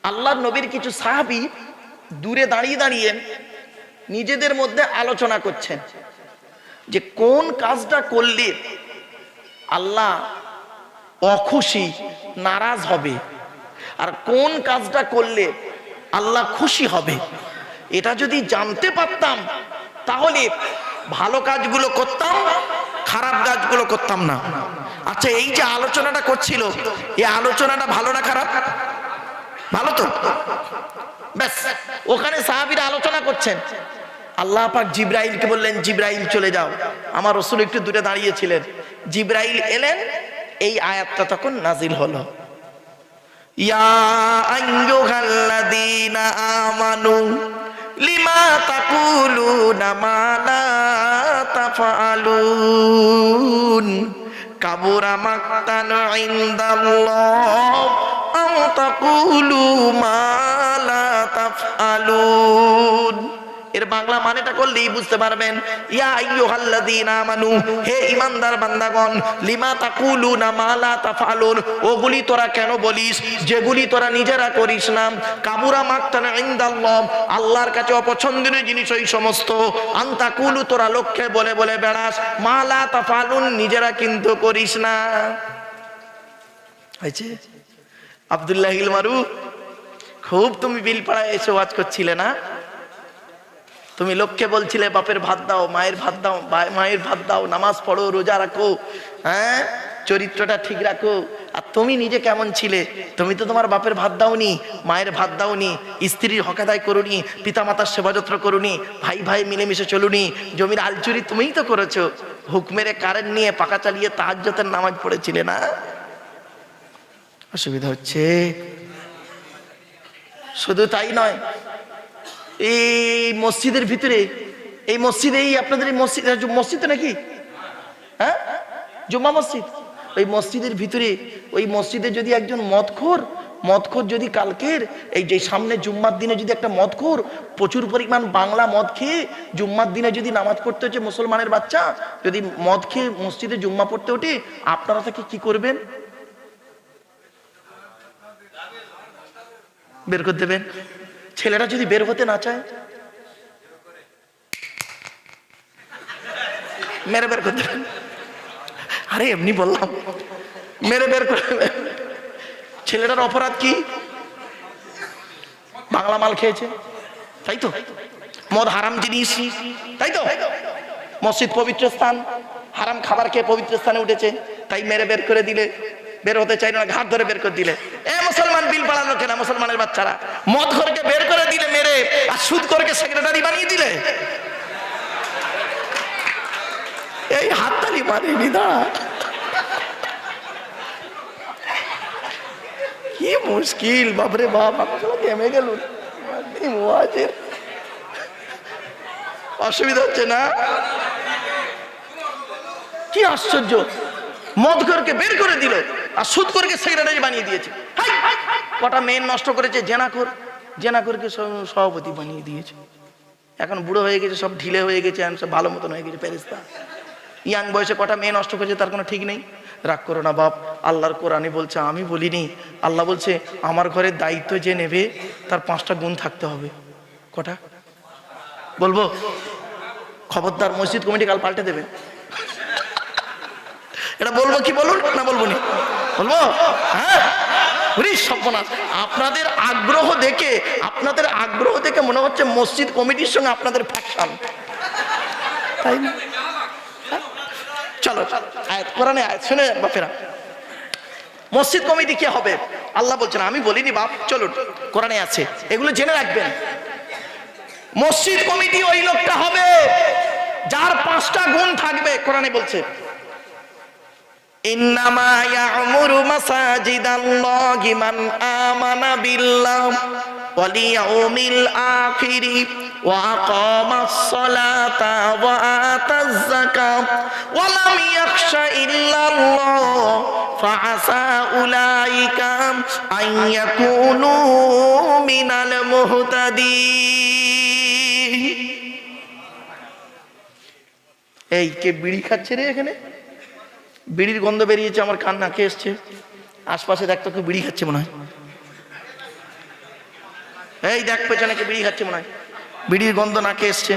আল্লাহর নবীর কিছু সাহাবী দূরে দাঁড়িয়ে দাঁড়িয়ে নিজেদের মধ্যে আলোচনা করছেন যে কোন কাজটা করলে আল্লাহ অখুশি নারাজ হবে আর কোন কাজটা করলে আল্লাহ খুশি হবে। এটা যদি জানতে পারতাম তাহলে ভালো কাজগুলো করতাম, খারাপ কাজগুলো করতাম না। আচ্ছা, এই যে আলোচনাটা করছিল, এই আলোচনাটা ভালো না খারাপ? ভালো তো। ব্যাস, ওখানে সাহাবীরা আলোচনা করছেন। আল্লাহ পাক জিবরাইলকে বললেন, জিবরাইল চলে যাও। আমার রাসূল একটু দূরে দাঁড়িয়েছিলেন, জিবরাইল এলেন, এই আয়াতটা তখন নাজিল হলো, ইয়া আইয়ুহাল্লাযীনা আমানু লিমা তাকুলুনা মা লা তাফআলুন কাবুরা মাকতান ইনদাল্লাহ আন তাকুলু মা লা তাফআলুন। এর বাংলা মানেটা করলেই বুঝতে পারবেন। ইয়া আইয়ুহাল্লাযীনা আমানু, হে ঈমানদার বান্দাগণ, লিমা তাকুলুনা মা লা তাফআলুন, ওগুলি তোরা কেন বলিস যেগুলি তোরা নিজেরা করিস না। কাবুরা মাকতান ইনদাল্লাহ, আল্লাহর কাছে অপছন্দের জিনিস ওই সমস্ত। আন তাকুলু, তোরা লোককে বলে বলে বেড়াস, মা লা তাফআলুন, নিজেরা কিন্তু করিস না। হয়েছে? আব্দুল্লাহ ইল মারু, খুব তুমি বিলপাড়ায় এসে ওয়াজ করছিলে না? তুমি লোককে বলছিলে বাপের ভাত দাও, মায়ের ভাত দাও, মায়ের ভাত দাও, নামাজ পড়ো, রোজা রাখো, হ্যাঁ, চরিত্রটা ঠিক রাখো। আর তুমি নিজে কেমন ছিলে? তুমি তো তোমার বাপের ভাত দাওনি, মায়ের ভাত দাওনি, স্ত্রীর হক আদায় করুনি, পিতামাতার সেবা যত্ন করুনি, ভাই ভাই মিলেমিশে চলুনি, জমির আলচুরি তুমিই তো করেছো, হুক মেরে কারেন্ট নিয়ে পাকা চালিয়ে তাহাজ্জুদের নামাজ পড়েছিলে না? অসুবিধা হচ্ছে। শুধু তাই নয়, এই মসজিদের ভিতরে, এই মসজিদে, এই আপনাদের এই মসজিদ, মসজিদ নাকি, হ্যাঁ, জুম্মা মসজিদ, ওই মসজিদের ভিতরে, ওই মসজিদে যদি একজন মদখোর যদি কালকের এই যে সামনে জুম্মার দিনে যদি একটা মদখোর প্রচুর পরিমাণ বাংলা মদ খেয়ে জুম্মার দিনে যদি নামাজ পড়তে হচ্ছে, মুসলমানের বাচ্চা যদি মদ খেয়ে মসজিদে জুম্মা পড়তে ওঠে, আপনারা তাকে কি করবেন? বের করে দেবেন। ছেলেটা যদি বের হতে না চায়, মেরে বের করে দেবেন। আরে এমনি বললাম, মেরে বের করে দেবেন। ছেলেটার অপরাধ কি? বাংলা মাল খেয়েছে, তাই তো? মদ হারাম জিনিস, তাই তো? মসজিদ পবিত্র স্থান, হারাম খাবার খেয়ে পবিত্র স্থানে উঠেছে, তাই মেরে বের করে দিলে, বের হতে চাই না, ঘাট ধরে বের করে দিলে। এ মুসলমান বিল পাড়ানো কেনা, মুসলমানের বাচ্চারা, মদ ঘরকে বের করে দিলে মেরে, আর সুদ করকে সেক্রেটারি বানিয়ে দিলে। এই হাততালি মারিনি, দাঁড়া, কি মুশকিল, বাপরে বাপ, থেমে গেল। অসুবিধা হচ্ছে না? কি আশ্চর্য, মদ ঘরকে বের করে দিল আর সুদ করকে সেক্রেটারি বানিয়ে দিয়েছে। কটা মেয়ে নষ্ট করেছে, জেনাকরকে সভাপতি বানিয়ে দিয়েছে। এখন বুড়ো হয়ে গেছে, সব ঢিলে হয়ে গেছে, সব ভালো মতন হয়ে গেছে ফেরেশতা। ইয়াং বয়সে কটা মেয়ে নষ্ট করেছে, তার কোনো ঠিক নেই। রাগ করো না বাপ, আল্লাহর কোরআনে বলছে, আমি বলিনি, আল্লাহ বলছে আমার ঘরের দায়িত্ব যে নেবে তার 5টা গুণ থাকতে হবে। কটা বলবো? খবরদার, মসজিদ কমিটি কাল পাল্টে দেবে। এটা বলবো কি বলুন না, বলবো নি? বলবো, হ্যাঁ। আপনাদের আগ্রহ দেখে মনে হচ্ছে মসজিদ কমিটির সঙ্গে আপনাদের ফ্যাকশন, তাই না? চলো আয়াত, কোরআনে আয়াত শুনে বাপেরা। মসজিদ কমিটি কে হবে? আল্লাহ বলছেন, আমি বলিনি বাপ, চলুন কোরআনে আছে, এগুলো জেনে রাখবেন। মসজিদ কমিটি ওই লোকটা হবে যার 5টা গুণ থাকবে। কোরআনে বলছে, ইন্নামা ইয়া'মুরু মাসাজিদাল্লাহি মান আমানা বিল্লাহি ওয়াল ইয়াউমিল আখিরি ওয়া আকামাস সালাতা ওয়া আতাজ যাকাত ওয়া লাম ইয়াখশা ইল্লাল্লাহ ফাআসা উলাইকা আন ইয়াকুনু মিনাল মুহতাদিন। এই কে বিড়ি খাচ্ছে রে? এখানে বিড়ির গন্ধ বেরিয়েছে, আমার কান নাকে এসছে। আশপাশে দেখতো কেউ বিড়ি খাচ্ছে মনে হয়। এই দেখ পেছনে কে বিড়ি খাচ্ছে, মনে হয় বিড়ির গন্ধ নাকে এসছে।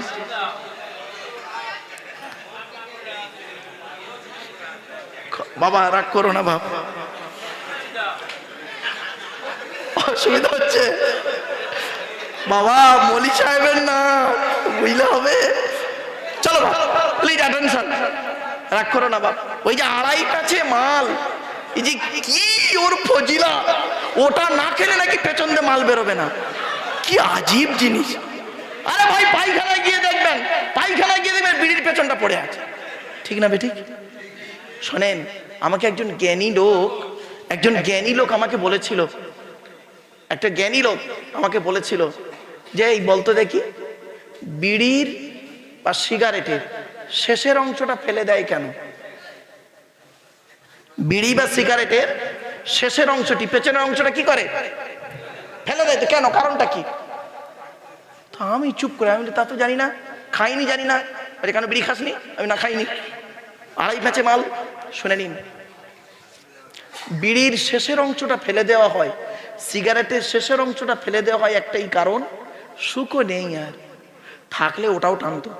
বাবা রাগ করো না বাপ, অসুবিধা হচ্ছে বাবা, মলি সাহেবের না বুঝলে হবে। চলো প্লিজ অ্যাটেনশন, রাগ করো না বাপ। ওই যে আড়াই কাছে মাল, এই যে কি ওর ফজিলা, ওটা না খেলে নাকি পেছন দিয়ে মাল বেরোবে না, কি আজীব জিনিস। আরে ভাই পায়খানায় গিয়ে দেখবেন, পায়খানায় গিয়ে দেখবেন বিড়ির পেছনটা পড়ে আছে, ঠিক না বেঠিক? শোনেন, আমাকে একজন জ্ঞানী লোক আমাকে বলেছিল, একটা জ্ঞানী লোক আমাকে বলেছিল যে এই বলতো দেখি, বিড়ির বা সিগারেটের শেষের অংশটা ফেলে দেয় কেন? বিড়ি বা সিগারেটের শেষের অংশটি, পেছনের অংশটা কি করে? ফেলে দেয়। তো কেন, কারণটা কি? তো আমি চুপ করে, আমি তা তো জানি না, খাইনি, জানি না। আরে কেন বিড়ি খাসনি? আমি না খাইনি। আড়াই প্যাঁচে মাল। শুনে নিন, বিড়ির শেষের অংশটা ফেলে দেওয়া হয়, সিগারেটের শেষের অংশটা ফেলে দেওয়া হয় একটাই কারণ, সুখও নেই আর, থাকলে ওটাও টানতো।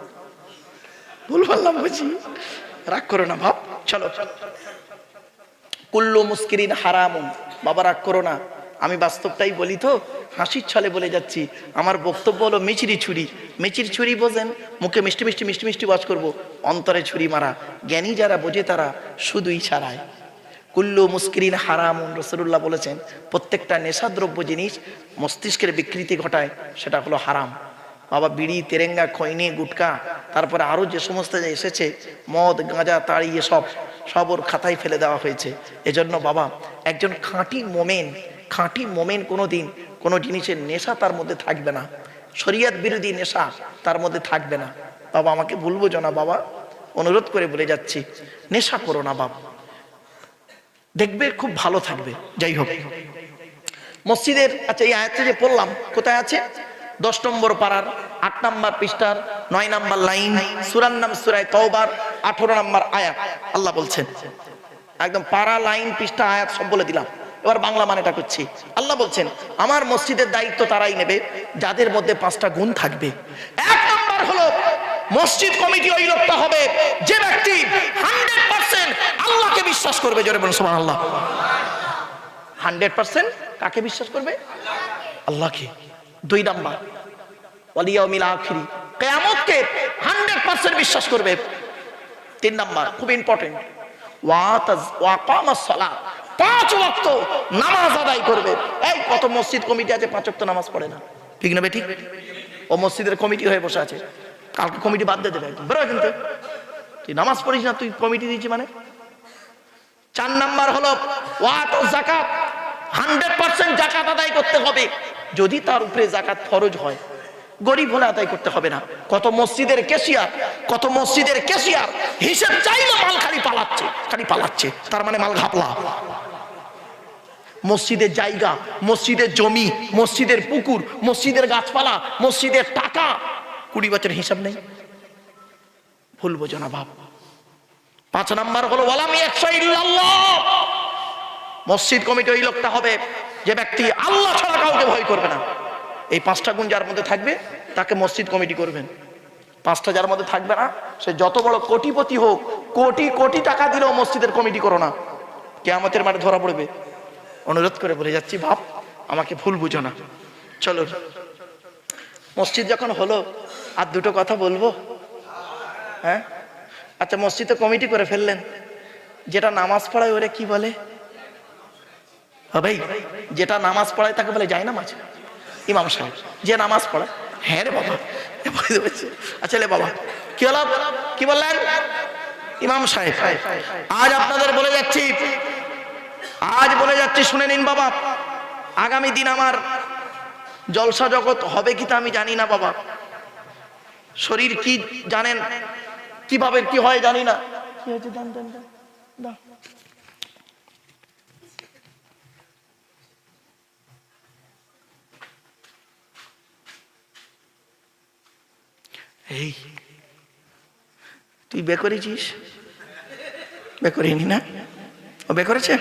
ভুল বললাম বুঝি, রাগ করো না ভাব। চলো, কুল্লু মুস্কিরিন হারামুন। বাবা রাগ করো না, আমি বাস্তবটাই বলি তো, হাসির ছলে বলে যাচ্ছি। আমার বক্তব্য হলো মিচিরি ছুরি। মিচির ছুরি বোঝেন, মুখে মিষ্টি মিষ্টি মিষ্টি মিষ্টি বাজ করবো, অন্তরে ছুরি মারা। জ্ঞানী যারা বোঝে তারা শুধু ইশারায়। কুল্লু মুস্কিরিন হারামুন, রাসূলুল্লাহ বলেছেন প্রত্যেকটা নেশাদ্রব্য জিনিস মস্তিষ্কের বিকৃতি ঘটায়, সেটা হলো হারাম। বাবা বিড়ি, তেরেঙ্গা, খৈনি, গুটকা, তারপরে আরো যে সমস্ত এসেছে, মদ, গাঁজা, তাড়ি, এসব সব ওর খাতায় ফেলে দেওয়া হয়েছে। এজন্য বাবা একজন খাঁটি মোমেন কোনোদিন কোনো জিনিসের নেশা তার মধ্যে থাকবে না, শরিয়ত বিরোধী নেশা তার মধ্যে থাকবে না। বাবা আমাকে ভুল বোঝো না বাবা, অনুরোধ করে বলে যাচ্ছি, নেশা করো না বাবা, দেখবে খুব ভালো থাকবে। যাই হোক, মসজিদের, আচ্ছা এই আয়াতটা যে পড়লাম কোথায় আছে? 10 নম্বর পারার 8 নম্বর পৃষ্ঠার 9 নম্বর লাইন, সূরার নাম সূরা তাওবার 18 নম্বর আয়াত। আল্লাহ বলছেন, একদম পারা, লাইন, পৃষ্ঠা, আয়াত সব বলে দিলাম। এবার বাংলা মানেটা করছি। আল্লাহ বলছেন আমার মসজিদের দায়িত্ব তারাই নেবে যাদের মধ্যে 5টা গুণ থাকবে। 1 নম্বর হলো মসজিদ কমিটি ওই লোকটা হবে যে ব্যক্তি 100% আল্লাহকে বিশ্বাস করবে। জোরে বলুন সুবহানাল্লাহ। 100% কাকে বিশ্বাস করবে? আল্লাহকে। 2 নাম্বার ওয়াল ইয়াউমিল আখির, কিয়ামতকে 100% বিশ্বাস করবে। 3 নাম্বার খুব ইম্পর্টেন্ট, ওয়া আকামাস সালাত, 5 ওয়াক্ত নামাজ আদায় করবে। এই কত মসজিদ কমিটি আছে 5 ওয়াক্ত নামাজ পড়ে না, ঠিক না বেঠিক? ও মসজিদের কমিটি হয়ে বসে আছে, কালকে কমিটি বাদ দিয়ে দেবে একদম, বেরো কিন্তু তুই নামাজ পড়িস না, তুই কমিটি দিয়েছি মানে। 4 নাম্বার হলো ওয়াত যাকাত, 100% যাকাত আদায় করতে হবে, যদি তার উপরে যাকাত ফরজ হয়। গরিব হলে আদায় করতে হবে না। কত মসজিদের ক্যাশিয়ার হিসাব চাইলে মাল খালি পালাচ্ছে, তার মানে মাল ঘাপলা। মসজিদের জায়গা, মসজিদের জমি, মসজিদের পুকুর, মসজিদের গাছপালা, মসজিদের টাকা, 20 বছরের হিসাব নেই। ভুল বোঝো না বাপ। 5 নাম্বার হলো ওয়ালাম ইয়াখশা ইল্লাল্লাহ, মসজিদ কমিটি ওই লোকটা হবে যে ব্যক্তি আল্লাহ ছাড়া কাউকে ভয় করবে না। এই 5টা গুণ যার মধ্যে থাকবে তাকে মসজিদ কমিটি করবেন। 5টা যার মধ্যে থাকবে না, সে যত বড় কোটিপতি হোক, কোটি কোটি টাকা দিলেও মসজিদের কমিটি করো না, কিয়ামতের মাঠে ধরা পড়বে। অনুরোধ করে বলে যাচ্ছি বাপ, আমাকে ভুল বুঝো না। চলো, মসজিদ যখন হলো আর 2টো কথা বলবো। হ্যাঁ, আচ্ছা মসজিদে কমিটি করে ফেললেন, যেটা নামাজ পড়ায় ওরে কি বলে? ভাই যেটা নামাজ পড়ায় তাকে বলে যায় নামাজ। ইমাম সাহেব যে নামাজ পড়ায়, হ্যাঁ রে বাবা, আচ্ছা রে বাবা কি হলো, কি বললেন? ইমাম সাহেব। আজ আপনাদের বলে যাচ্ছি, শুনে নিন বাবা, আগামী দিন আমার জলসা জগৎ হবে কি তা আমি জানি না বাবা, শরীর কি জানেন, কিভাবে কি হয় জানি না। কি হয়েছে? দান এই তুই বে করেছিস? বে করিনি না? ও বে করেছে?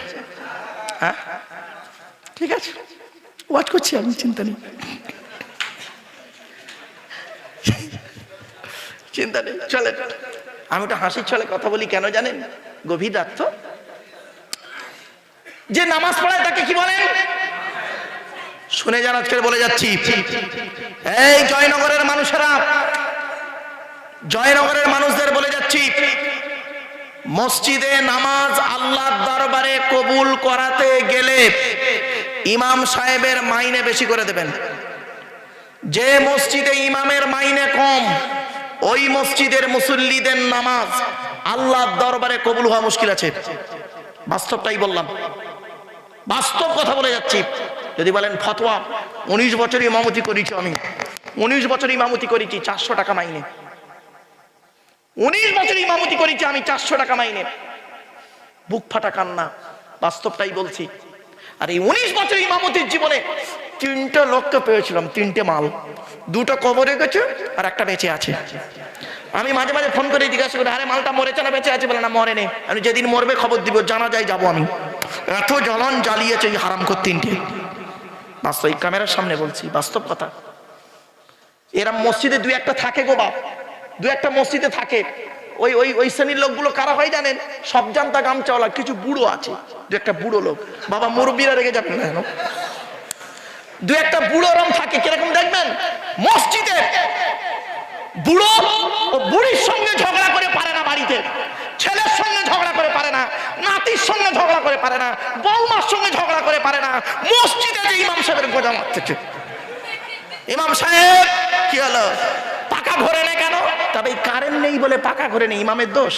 হ্যাঁ ঠিক আছে, ওয়াচ করছি আমি, চিন্তা নেই। চিন্তা নেই, চলে। আমি ওটা হাসির ছলে কথা বলি কেন জানেন? গভীর রাত তো। যে নামাজ পড়ায় তাকে কি বলেন? শুনে যান, আজকে বলে যাচ্ছি, এই জয়নগরের মানুষেরা, জয়নগরের মানুষদের বলে যাচ্ছি, মসজিদে নামাজ আল্লাহর দরবারে কবুল করাতে গেলে ইমাম সাহেবের মাইনে বেশি করে দেবেন। যে মসজিদে ইমামের মাইনে কম, ওই মসজিদের মুসল্লিদের নামাজ আল্লাহর দরবারে কবুল হওয়া মুশকিল আছে। বাস্তবটাই বললাম, বাস্তব কথা বলে যাচ্ছি। যদি বলেন ফতোয়া, 19 বছর ইমামতি করেছি আমি, 19 বছর ইমামতি করেছি, 400 টাকা মাইনে। 19 বছর ইমামতি করেছি আমি, 400 টাকা মাইনে। বুক ফাটা কান্না, বাস্তবটাই বলছি। আর এই 19 বছর ইমামতির জীবনে 3টে লোককে পেয়েছিলাম, 3টে মাল, 2টা কবরে গেছে আর একটা বেঁচে আছে। আমি মাঝে মাঝে ফোন করে জিজ্ঞাসা করি, আরে মালটা মরেছে না বেঁচে আছে? বলে না, মরেনি। আমি যেদিন মরবে খবর দিব, জানা যায় যাবো আমি। এত জ্বলন জ্বালিয়েছে এই হারামখোর 3টে। বাস্তব, ক্যামেরার সামনে বলছি, বাস্তব কথা। এরা মসজিদে 2-1টা থাকে গো বাপ, 2-1টা মসজিদে থাকে। ওই ওই ওই শ্রেণীর লোকগুলো কারা হয় জানেন? সব জানতা গামচাওয়ালা, কিছু বুড়ো আছে, 2-1টা বুড়ো লোক। বাবা মুরব্বীরা রেগে যাবেন না, 2-1টা বুড়ো রম থাকে। কিরকম দেখবেন? মসজিদে বুড়ো ও বুড়ির সঙ্গে ঝগড়া করে পারে না, বাড়িতে ছেলের সঙ্গে ঝগড়া করে পারে না, নাতির সঙ্গে ঝগড়া করে পারে না, বৌমার সঙ্গে ঝগড়া করে পারে না। মসজিদে যে ইমাম সাহেবের গোজা মারতেছে, ইমাম সাহেব কি হলো, পাকা ঘরে নেই কেন? তবে কারেন্ট নেই বলে পাকা ঘরে নেই, ইমামের দোষ?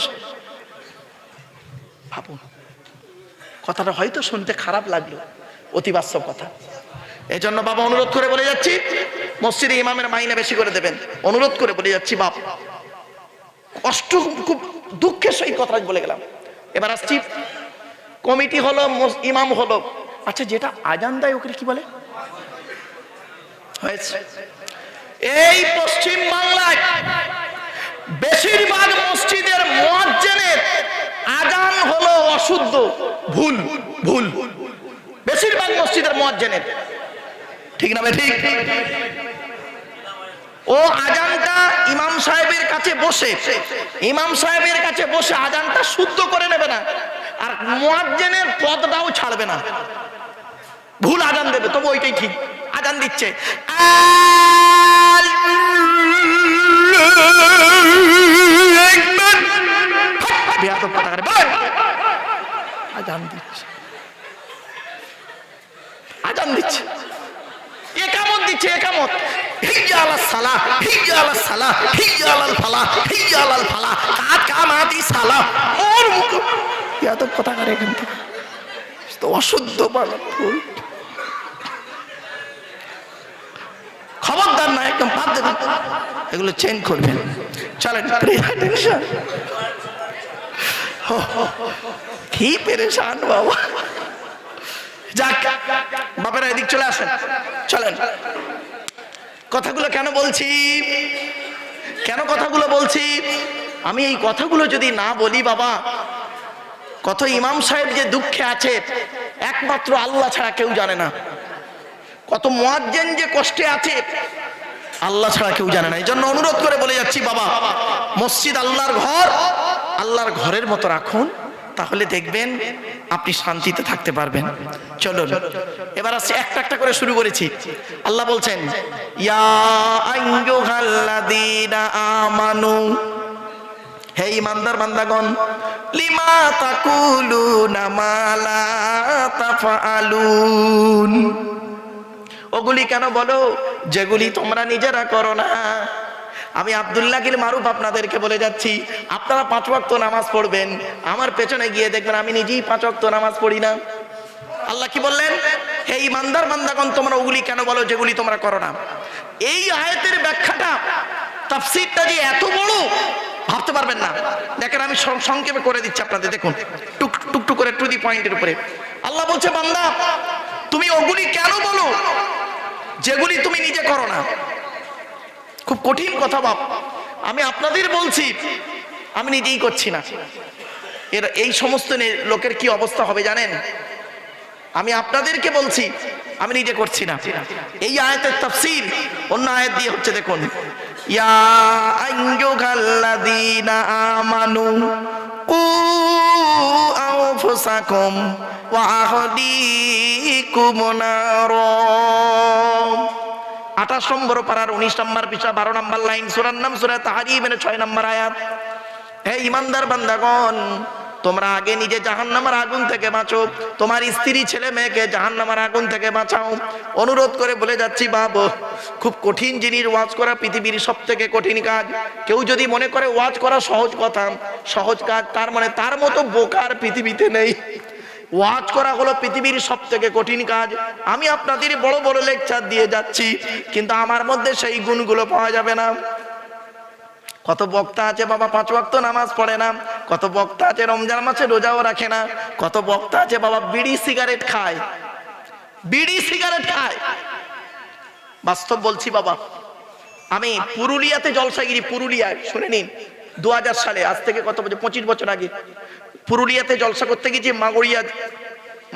ভাবুন, কথাটা হয়তো শুনতে খারাপ লাগলো, অতি বাস্তব কথা। এই জন্য বাবা অনুরোধ করে বলে যাচ্ছি, মসজিদে ইমামের মাইনে বেশি করে দেবেন। অনুরোধ করে বলে যাচ্ছি বাপ, কষ্ট, খুব দুঃখের সহিত কথা বলে গেলাম। এবার আসছি, কমিটি হলো, ইমাম হলো, আচ্ছা যেটা আজান দেয় ওকে কি বলে? হয়েছে। এই পশ্চিম বাংলায় বেশিরভাগ মসজিদের মুয়াজ্জিনের আজান হলো অশুদ্ধ, ভুল ভুল। বেশিরভাগ মসজিদের মুয়াজ্জিনের, ঠিক না? ঠিক। ও আজানটা ইমাম সাহেবের কাছে বসে, ইমাম সাহেবের কাছে বসে আজানটা শুদ্ধ করে নেবে না, আর মুয়াজ্জিনের পদটাও ছাড়বে না। ভুল আজান দেবে, তবু ওইটাই ঠিক। আজান দিচ্ছে, আজান দিচ্ছে, আজান দিচ্ছে, একামত দিচ্ছে, একামত, হিজ্জা আলাস সালাহ, হিজ্জা আলাস সালাহ, হিজ্জা আলাল ফালাহ, হিজ্জা আলাল ফালাহ, কাদ কামাতি সালাহ। ওর মুখ এত কথা করে এখান থেকে, তো অশুদ্ধ বাংলা ভুল। খবরদার না, একদম বাদ দেবেন, এগুলো চেঞ্জ করবেন। চলেন, কি পেরেশান বাবা। যাক বাপেরা, এদিক চলে আসেন, চলেন। কথাগুলো কেন বলছি, কেন কথাগুলো বলছি? আমি এই কথাগুলো যদি না বলি বাবা, কত ইমাম সাহেব যে দুঃখে আছে একমাত্র আল্লাহ ছাড়া কেউ জানে না। কত মুয়াজ্জিন যে কষ্টে আছে আল্লাহ ছাড়া কেউ জানে না। এই জন্য অনুরোধ করে বলে যাচ্ছি বাবা, মসজিদ আল্লাহর ঘর, আল্লাহর ঘরের মতো রাখুন, তাহলে দেখবেন আপনি শান্তিতে থাকতে পারবেন। চলুন এবার আসছে, একটা একটা করে শুরু করেছি। আল্লাহ বলছেন, ইয়া আইয়ুহাল্লাযীনা আমানু, হে ঈমানদার বান্দাগণ, লিমা তাকুলুনা মা লা তাফআলুন, ওগুলি কেন বলো যেগুলি তোমরা নিজেরা করো না। আমি আব্দুল্লাহ গিল মারুফ আপনাদেরকে বলে যাচ্ছি, আপনারা 5 ওয়াক্ত নামাজ পড়বেন, আমার পেছনে গিয়ে দেখবেন আমি নিজেই 5 ওয়াক্ত নামাজ পড়ি না। আল্লাহ কি বললেন? হে ঈমানদার বান্দাগণ, তোমরা ওগুলি কেন বলো যেগুলি তোমরা করো না। এই আয়াতের ব্যাখ্যাটা, তাফসীরটা যে এত বড় ভাবতে পারবেন না। দেখেন আমি সংক্ষেপে করে দিচ্ছি আপনাদের, দেখুন টুকটুক করে, টু দি পয়েন্টের উপরে। আল্লাহ বলছে, বান্দা তুমি ওগুলি কেন বলো যেগুলি তুমি নিজে করো না। খুব কঠিন কথা বাপ, আমি আপনাদের বলছি, আমি নিজেই করছি না। এর এই সমস্ত লোকের কি অবস্থা হবে জানেন? আমি আপনাদেরকে বলছি, আমি নিজে করছি না। এই আয়াতের তাফসীর অন্য আয়াত দিয়ে হচ্ছে, দেখুন ইয়া আইয়ুহাল্লাযীনা আমানু কু আনফুসাকুম ওয়া আহলিকুম নারা। 28 নম্বর পারার 19 নম্বর পৃষ্ঠা 12 নম্বর লাইন, সূরার নাম সূরা তাহরিমের 6 নম্বর আয়াত। হে ঈমানদার বান্দাগণ, তোমরা আগে নিজে জাহান্নামের আগুন থেকে বাঁচো, তোমার স্ত্রী ছেলে মেয়েকে জাহান্নামের আগুন থেকে বাঁচাও। অনুরোধ করে বলে যাচ্ছি বাবু, খুব কঠিন জিনিস ওয়াজ করা, পৃথিবীর সব থেকে কঠিন কাজ। কেউ যদি মনে করে ওয়াজ করা সহজ কথা, সহজ কাজ, তার মানে তার মতো বোকার পৃথিবীতে নেই। ওয়াজ করা হলো পৃথিবীর সব থেকে কঠিন কাজ। আমি আপনাদের বড় বড় লেকচার দিয়ে যাচ্ছি, কিন্তু আমার মধ্যে সেই গুণগুলো পাওয়া যাবে না। কত বক্তা আছে বাবা 5 ওয়াক্ত নামাজ পড়ে না, কত বক্তা আছে রমজান মাসে রোজাও রাখে না, কত বক্তা আছে বাবা বিড়ি সিগারেট খায়, বিড়ি সিগারেট খায়। বাস্তব বলছি বাবা, আমি পুরুলিয়াতে জলসাগিরি, পুরুলিয়ায় শুনে নিন, 2000 সালে, আজ থেকে কত বছর, 25 বছর আগে পুরুলিয়াতে জলসা করতে গেছি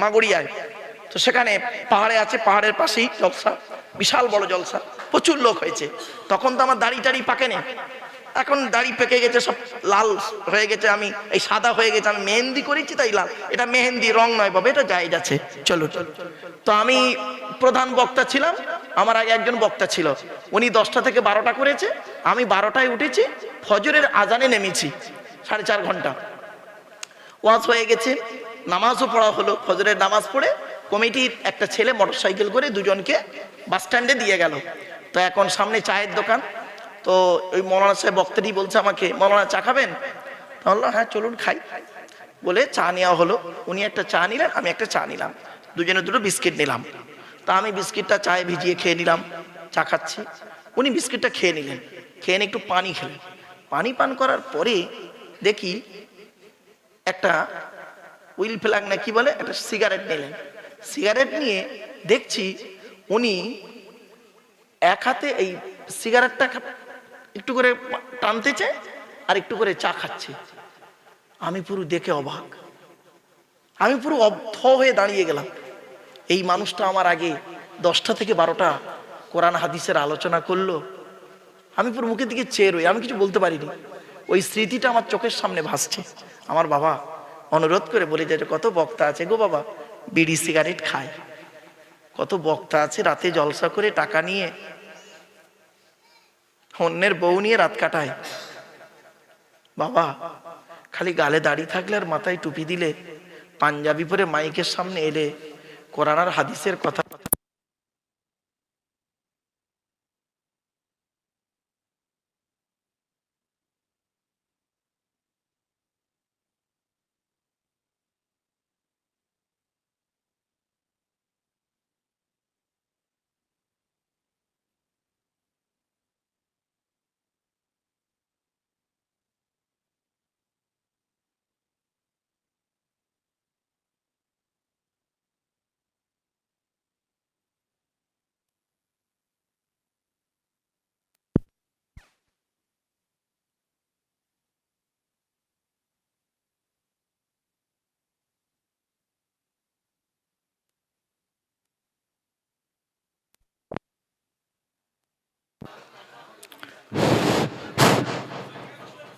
মাগড়িয়ায়। তো সেখানে পাহাড়ে আছে, পাহাড়ের পাশেই জলসা, বিশাল বড় জলসা, প্রচুর লোক হয়েছে। তখন তো আমার দাড়ি টাড়ি পাকে না, এখন দাড়ি পেকে গেছে, সব লাল হয়ে গেছে, আমি এই সাদা হয়ে গেছে, আমি মেহেন্দি করেছি তাই লাল। এটা মেহেন্দি, রং নয় বাবা, এটা জায়েজ আছে, চলো। তো আমি প্রধান বক্তা ছিলাম, আমার আগে একজন বক্তা ছিল, উনি 10টা থেকে 12টা করেছে, আমি 12টায় উঠেছি, ফজরের আজানে নেমেছি, 4.5 ঘন্টা ওয়াজ হয়ে গেছে, নামাজও পড়া হলো। ফজরের নামাজ পড়ে কমিটির একটা ছেলে মোটরসাইকেল করে দুজনকে বাস স্ট্যান্ডে দিয়ে গেল। তো এখন সামনে চায়ের দোকান, তো ওই মৌলানা সাহেব বক্তাটি বলছে আমাকে, মৌলানা চা খাবেন? বললো হ্যাঁ চলুন খাই, বলে চা নেওয়া হলো। উনি একটা চা নিলেন, আমি একটা চা নিলাম, দুজনে দুটো বিস্কিট নিলাম। তা আমি বিস্কিটটা চায়ে ভিজিয়ে খেয়ে নিলাম, চা খাচ্ছি। উনি বিস্কিটটা খেয়ে নিলেন, খেয়ে নিয়ে একটু পানি খেলেন। পানি পান করার পরে দেখি একটা উইল ফ্ল্যাগ না কি বলে, একটা সিগারেট নিলেন। সিগারেট নিয়ে দেখছি উনি এক হাতে এই সিগারেটটা একটু করে টানতেছে আর একটু করে চা খাচ্ছে। আমি পুরো দেখে অবাক, আমি পুরো অবধ হয়ে দাঁড়িয়ে গেলাম। এই মানুষটা আমার আগে 10টা থেকে 12টা কোরআন হাদিসের আলোচনা করলো, আমি পুরো মুখের দিকে চেয়ে রই, আমি কিছু বলতে পারিনি। ওই স্মৃতিটা আমার চোখের সামনে ভাসছে। আমার বাবা অনুরোধ করে বলে যায়, কত বক্তা আছে গো বাবা বিড়ি সিগারেট খায়, কত বক্তা আছে রাতে জলসা করে টাকা নিয়ে অন্যের বউ নিয়ে রাত কাটায়। বাবা খালি গালে দাড়ি থাকলে আর মাথায় টুপি দিলে, পাঞ্জাবি পরে মাইকের সামনে এলে কোরআন আর হাদিসের কথা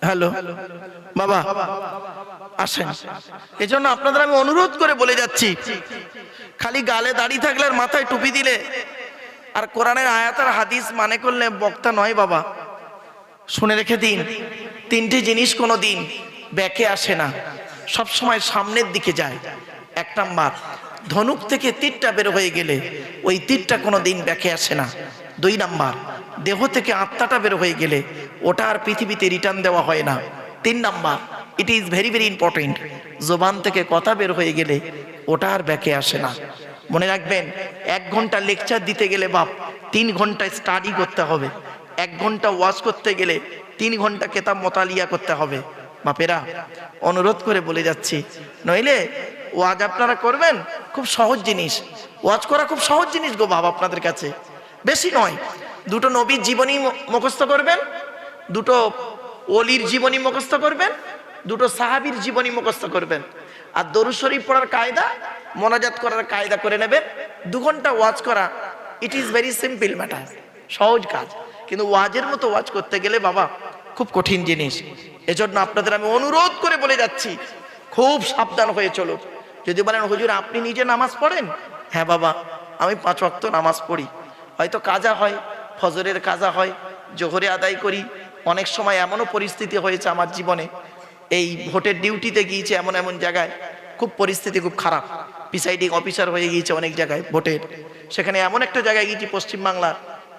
হ্যালো বাবা আসেন। এজন্য আপনাদের আমি অনুরোধ করে বলে যাচ্ছি, খালি গালে দাড়ি থাকলে আর মাথায় টুপি দিলে আর কোরআনের আয়াত আর হাদিস মানে করলে বক্তা নয় বাবা। শুনে রেখে দিন, 3টে জিনিস কোনো দিন ব্যাকে আসে না, সব সময় সামনের দিকে যায়। 1 নাম্বার, ধনুক থেকে তীরটা বের হয়ে গেলে ওই তীরটা কোনো দিন ব্যাকে আসে না। 2 নাম্বার, দেহ থেকে আত্মাটা বের হয়ে গেলে ওটা আর পৃথিবীতে রিটার্ন দেওয়া হয় না। 3 number, it is very very important, জবান থেকে কথা বের হয়ে গেলে ওটা আর ব্যাকে আসে না। মনে রাখবেন, 1 ঘন্টা লেকচার দিতে গেলে বাপ 3 ঘন্টা স্টাডি করতে হবে, 1 ঘন্টা ওয়াজ করতে গেলে 3 ঘন্টা কেতাব মোতালিয়া করতে হবে। বাপেরা অনুরোধ করে বলে যাচ্ছি, নইলে ওয়াজ আপনারা করবেন, খুব সহজ জিনিস, ওয়াজ করা খুব সহজ জিনিস গো বাবা, আপনাদের কাছে বেশি নয়। 2টো নবীর জীবনী মুখস্থ করবেন, 2টো ওলির জীবনী মুখস্থ করবেন, 2টো সাহাবীর জীবনী মুখস্থ করবেন, আর দরুদ শরীফ পড়ার কায়দা, মোনাজাত করার কায়দা করে নেবেন। 2 ঘন্টা ওয়াজ করা, it is very simple matter, সহজ কাজ। কিন্তু ওয়াজের মতো ওয়াজ করতে গেলে বাবা খুব কঠিন জিনিস। এজন্য আপনাদের আমি অনুরোধ করে বলে যাচ্ছি, খুব সাবধান হয়ে চলুন। যদি বলেন হুজুর আপনি নিজে নামাজ পড়েন, হ্যাঁ বাবা আমি 5 ওয়াক্ত নামাজ পড়ি, হয়তো কাজা হয়, ফজরের কাজা হয়, জোহরে আদায় করি। অনেক সময় এমনও পরিস্থিতি হয়েছে আমার জীবনে, এই ভোটের ডিউটিতে গিয়েছে এমন এমন জায়গায়, খুব পরিস্থিতি খুব খারাপ, প্রিসাইডিং অফিসার হয়ে গিয়েছে অনেক জায়গায় ভোটের। সেখানে এমন একটা জায়গায় গিয়েছি পশ্চিমবাংলার,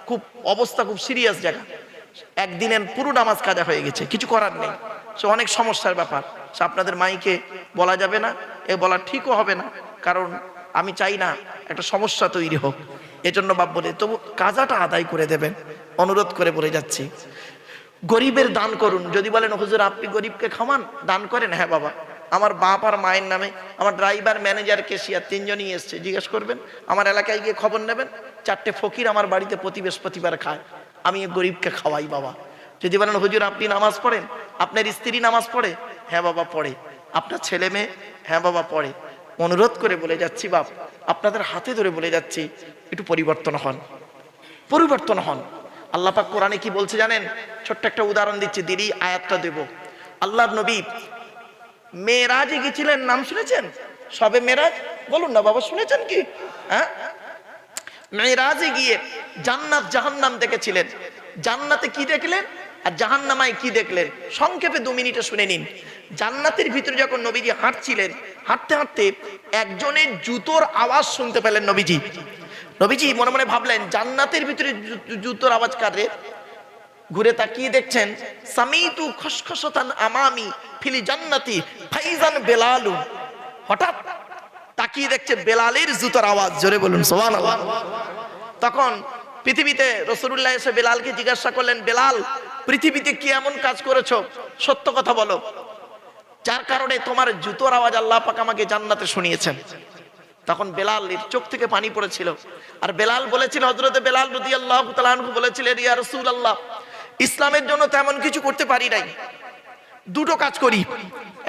খুব অবস্থা খুব সিরিয়াস জায়গা, একদিনের পুরো নামাজ কাজা হয়ে গেছে, কিছু করার নেই। সে অনেক সমস্যার ব্যাপার, সে আপনাদের মাইকে বলা যাবে না, এ বলা ঠিকও হবে না, কারণ আমি চাই না একটা সমস্যা তৈরি হোক। এজন্য বাপ বলে তবু কাজাটা আদায় করে দেবেন, অনুরোধ করে বলে যাচ্ছি। গরিবের দান করুন। যদি বলেন হুজুর আপনি গরিবকে খাওয়ান, দান করেন, হ্যাঁ বাবা আমার বাপ আর মায়ের নামে, আমার ড্রাইভার ম্যানেজার ক্যাশিয়ার 3 জনই এসছে, জিজ্ঞেস করবেন, আমার এলাকায় গিয়ে খবর নেবেন, 4টে ফকির আমার বাড়িতে প্রতি বৃহস্পতিবার খায়, আমি গরিবকে খাওয়াই বাবা। যদি বলেন হুজুর আপনি নামাজ পড়েন, আপনার স্ত্রী নামাজ পড়ে, হ্যাঁ বাবা পড়ে, আপনার ছেলে মেয়ে, হ্যাঁ বাবা পড়ে, অনুরোধ করে বলে যাচ্ছি বাপ, আপনাদের হাতে ধরে বলে যাচ্ছি একটু পরিবর্তন হন, পরিবর্তন হন। আল্লাহ পাক কোরআনে কি বলছে জানেন? ছোট্ট একটা উদাহরণ দিচ্ছি, দিদি আয়াতটা দেব। আল্লাহর নবী মেরাজে গেছিলেন, নাম শুনেছেন? সবে মেরাজ বলুন না বাবা, শুনেছেন কি? হ্যাঁ, মেরাজে গিয়ে জান্নাত জাহান্নাম দেখেছিলেন। জান্নাতে কি দেখলেন আর জাহান্নামায় কি দেখলেন সংক্ষেপে 2 মিনিটে শুনে নিন। জান্নাতের ভিতরে যখন নবীজি হাঁটছিলেন, হাঁটতে হাঁটতে একজনের জুতোর আওয়াজ শুনতে পেলেন নবীজি। নবীজি মনে মনে ভাবলেন জান্নাতের ভিতরে জুতোর আওয়াজ কার রে? ঘুরে তাকিয়ে দেখছেন সামিতু খসখসাতান আমামি ফিল জান্নাতি ফাইজান বেলালু। হঠাৎ তাকিয়ে দেখছে বেলালের জুতোর আওয়াজ, জোরে বলুন সুবহানাল্লাহ। তখন পৃথিবীতে রাসূলুল্লাহ এসে বেলালকে জিজ্ঞাসা করলেন, বেলাল পৃথিবীতে কি এমন কাজ করেছো, সত্য কথা বলো, যার কারণে তোমার জুতোর আওয়াজ আল্লাহ পাক আমাকে জান্নাতে শুনিয়েছেন। তখন বেলালের চোখ থেকে পানি পড়েছিল, আর বেলাল বলেছিল, হযরতে বেলাল রাদিয়াল্লাহু তাআলা আনহু বলেছিলেন, ইয়া রাসূলুল্লাহ ইসলামের জন্য তেমন কিছু করতে পারি নাই, 2টো কাজ করি।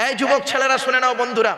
এই যুবক ছেলেরা শুনে নাও বন্ধুরা,